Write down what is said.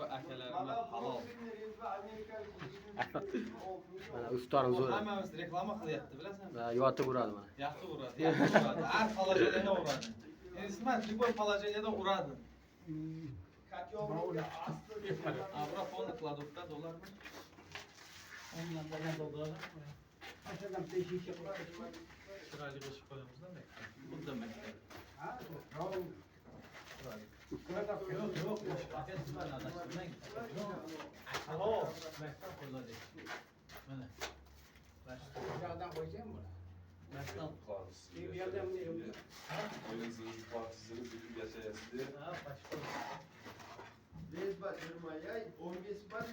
Şu akalarımla halal. Mana iftorimiz bo'ldi. Hammamiz reklama qilyapti, bilasanmi? Yotib uradi mana. Yaxshi uradi, yaxshi uradi. Har falajada uradi. Endi Ismat, любой falajada uradi. Abra polni kladovka dolarmi? Ondan da ne doldu? Aşağıdan peşişe bırakıp. Chiroyli qilib qo'yamiz-da. Xuddi maktab. Ha, bravo. Yo'q, yo'q, aka sizlar adashtirmang. Halol, maktab qo'yiladi. Mana. Aşağıdan koyacağım mı? Maktab. Bir yerden mi diyorum? Oyuncuların partisini bir yaşayasın diye. Ha, başqa. Bez batırmaya 15 var